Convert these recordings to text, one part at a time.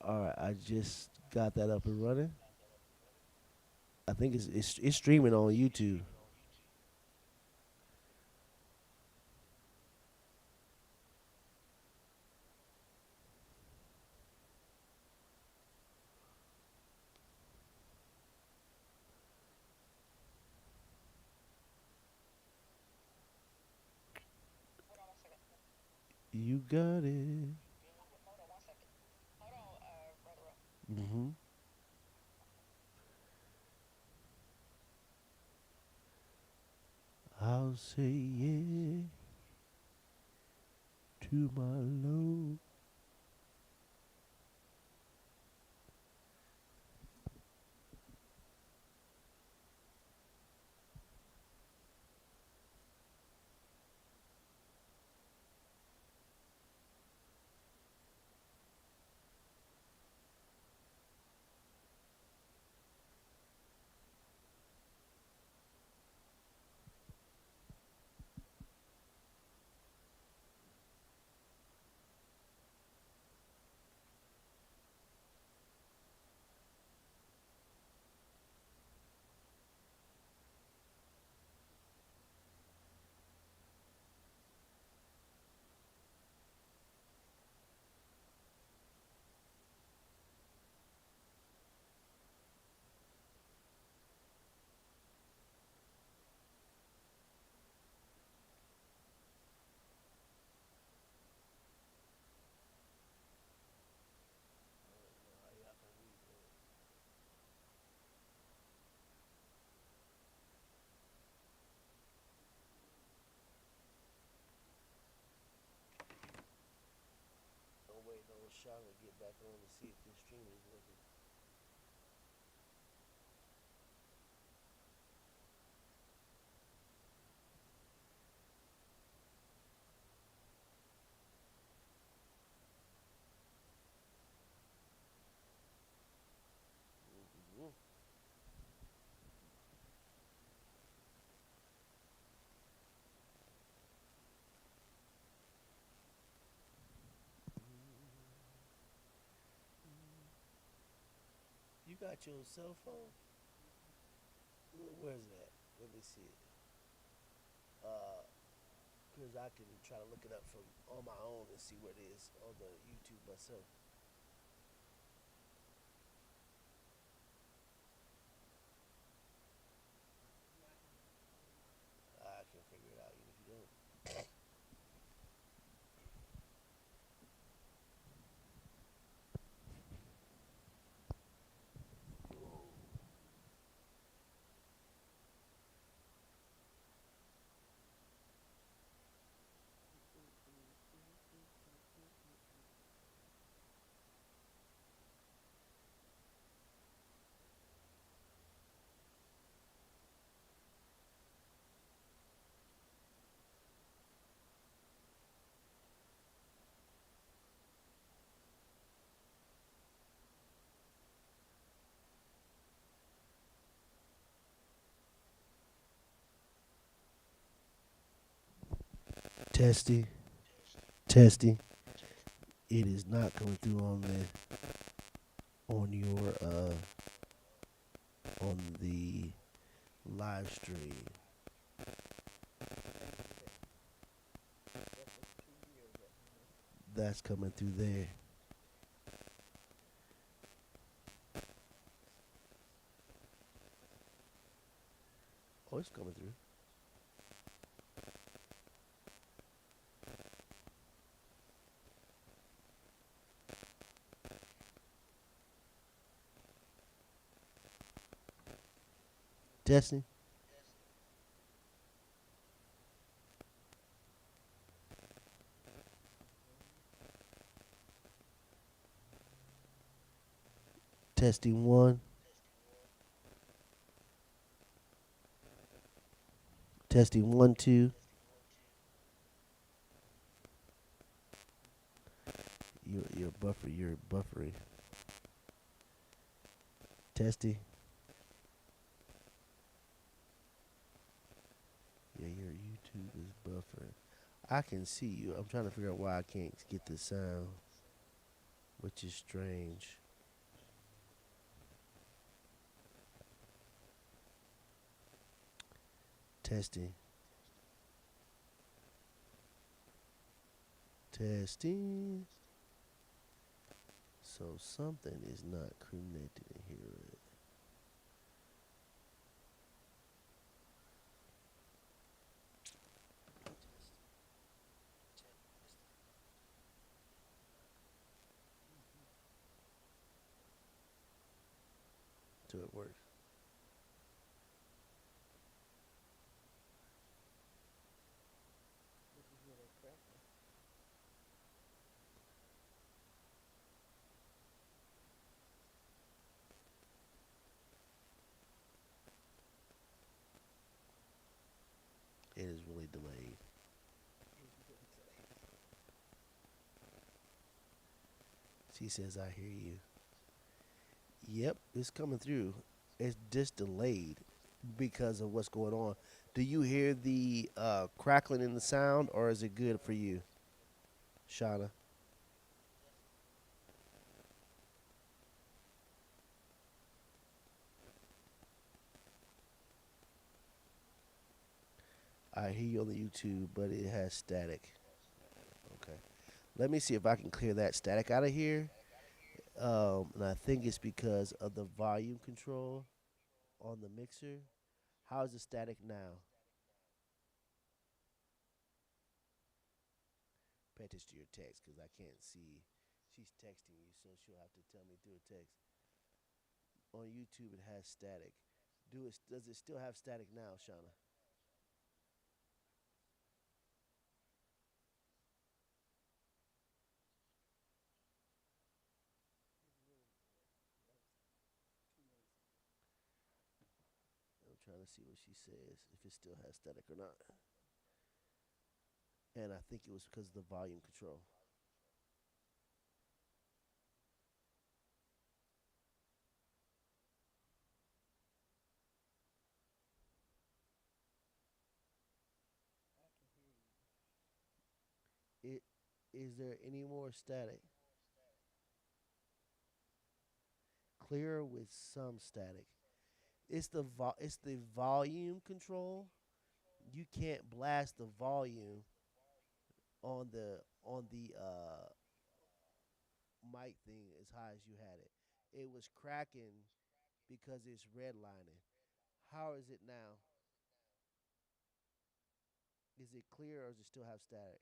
All right, I just got that up and running. I think it's streaming on YouTube. You got it. Mhm. I'll say yeah to my low. I'm waiting on Sean to get back on to see if this stream is working. Mhm. You got your cell phone? Where's that? Let me see it. Uh, Cause I can try to look it up from on my own and see where it is on the YouTube myself. I can figure it out even if you don't. Testy, testy. It is not coming through on on your on the live stream. That's coming through there. Oh, it's coming through. Testing, testing one, testing one, two. You're buffering. Testy. Yeah, your YouTube is buffering. I can see you. I'm trying to figure out why I can't get the sound, but which is strange. Testing. Testing. So something is not connected in here. So it works. It is really delayed. She says, I hear you. Yep, it's coming through. It's just delayed because of what's going on. Do you hear the crackling in the sound, or is it good for you, Shauna? I hear you on the YouTube, but it has static. Okay. Let me see if I can clear that static out of here. And I think it's because of the volume control on the mixer. How's the static now? Pay attention to your text because I can't see. She's texting you, so she'll have to tell me through a text. On YouTube, it has static. Does it still have static now, Shauna? I'm trying to see what she says, if it still has static or not. And I think it was because of the volume control. It is there any more static? Clear with some static. It's the volume control. You can't blast the volume on the mic thing as high as you had it. It was cracking because it's redlining. How is it now? Is it clear or does it still have static?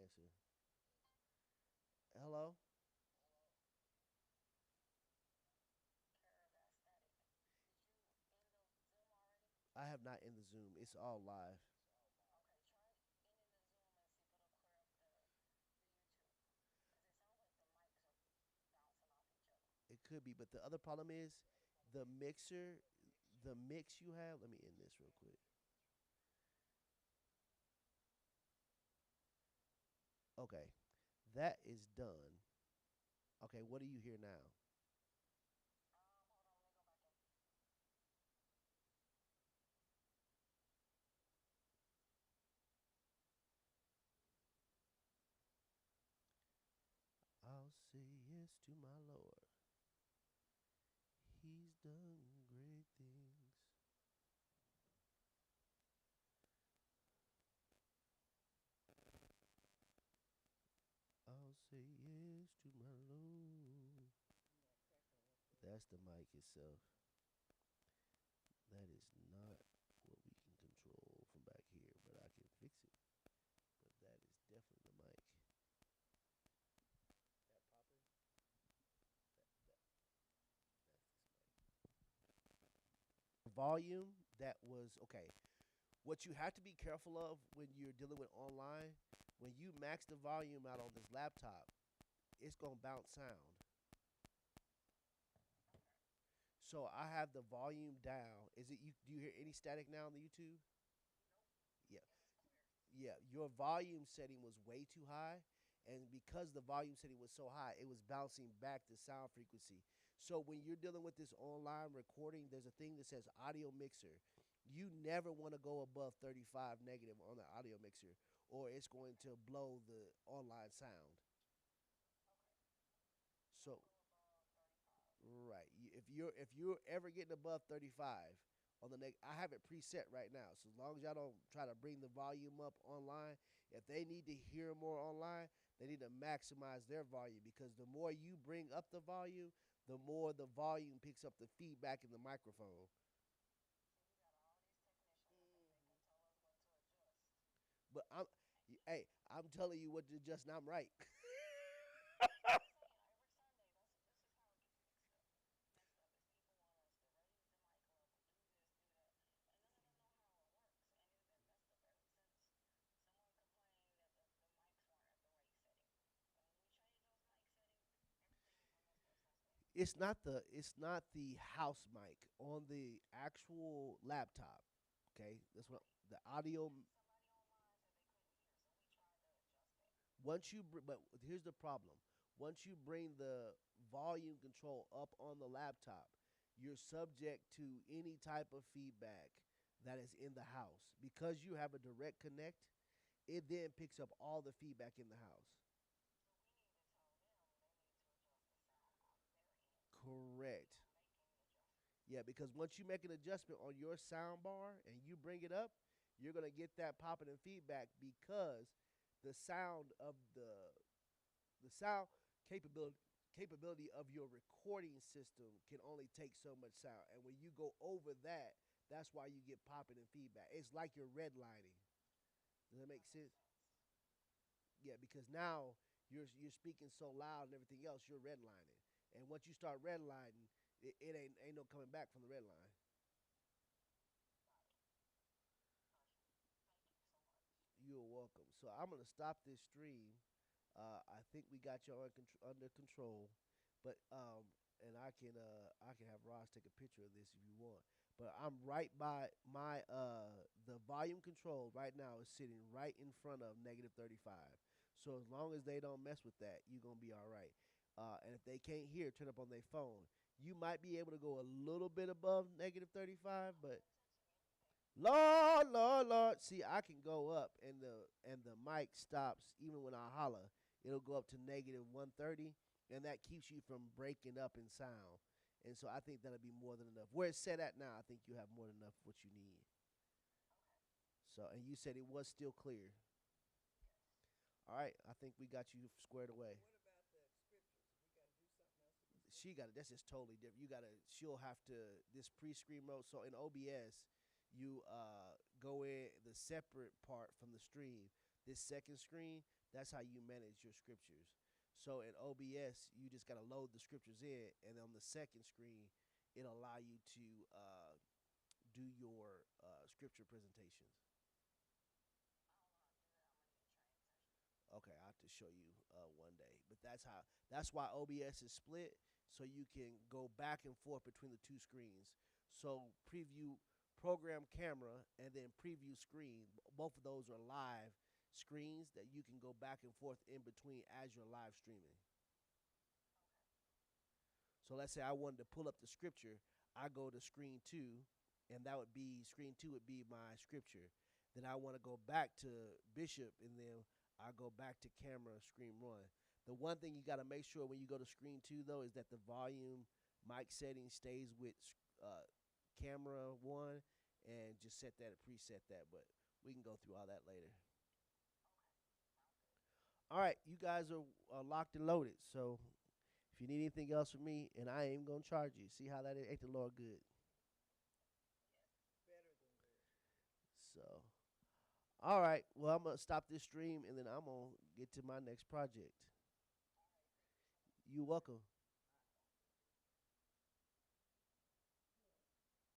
Answer. Hello? I have not in the Zoom. It's all live. It could be, but the other problem is the mixer, the mix you have. Let me end this real quick. Okay, that is done. Okay, what do you hear now? I'll say yes to my Lord. He's done great things. I'll say yes to my Lord. That's the mic itself. That is not what we can control from back here, but I can fix it. But that is definitely the mic. That popping? That's this mic. Volume that was okay. What you have to be careful of when you're dealing with online, when you max the volume out on this laptop, it's gonna bounce sound. So I have the volume down. Is it you? Do you hear any static now on the YouTube? Yeah, yeah. Your volume setting was way too high, and because the volume setting was so high, it was bouncing back the sound frequency. So when you're dealing with this online recording, there's a thing that says audio mixer. You never want to go above 35 negative on the audio mixer, or it's going to blow the online sound. So right, if you're ever getting above 35 on the I have it preset right now. So as long as y'all don't try to bring the volume up online, if they need to hear more online, they need to maximize their volume, because the more you bring up the volume, the more the volume picks up the feedback in the microphone. But hey, I'm telling you what to adjust, and I'm right. It's not the house mic on the actual laptop. Okay, that's what the audio. But here's the problem. Once you bring the volume control up on the laptop, you're subject to any type of feedback that is in the house. Because you have a direct connect, it then picks up all the feedback in the house. Correct. Yeah, because once you make an adjustment on your sound bar and you bring it up, you're gonna get that popping and feedback, because the sound of the sound capability capability of your recording system can only take so much sound, and when you go over that, that's why you get popping and feedback. It's like you're redlining. Does that make sense? Yeah, because now you're speaking so loud and everything else, you're redlining, and once you start redlining, it ain't no coming back from the red line. You're welcome. So I'm gonna stop this stream. I think we got you under control, but and I can have Ross take a picture of this if you want. But I'm right by my the volume control right now is sitting right in front of -35. So as long as they don't mess with that, you're gonna be all right. And if they can't hear, turn up on their phone. You might be able to go a little bit above -35, but Lord, Lord, Lord. See, I can go up, and the mic stops even when I holler. It'll go up to -130, and that keeps you from breaking up in sound. And so I think that'll be more than enough. Where it's set at now, I think you have more than enough of what you need. So, and you said it was still clear. All right, I think we got you squared away. She got it. That's just totally different. You gotta. She'll have to this pre-screen mode. So in OBS, you go in the separate part from the stream. This second screen, that's how you manage your scriptures. So in OBS, you just gotta load the scriptures in, and on the second screen, it'll allow you to do your scripture presentations. Okay, I have to show you one day. But that's why OBS is split, so you can go back and forth between the two screens. So preview program camera and then preview screen. Both of those are live screens that you can go back and forth in between as you're live streaming. So let's say I wanted to pull up the scripture, I go to screen two, and that would be screen two would be my scripture. Then I want to go back to Bishop, and then I go back to camera screen one. The one thing you got to make sure when you go to screen two though is that the volume mic setting stays with camera one, and just set that preset that. But we can go through all that later. All right, you guys are locked and loaded. So if you need anything else from me, and I ain't gonna charge you. See how that is? Ain't the Lord good? So, all right. Well, I'm gonna stop this stream, and then I'm gonna get to my next project. You welcome.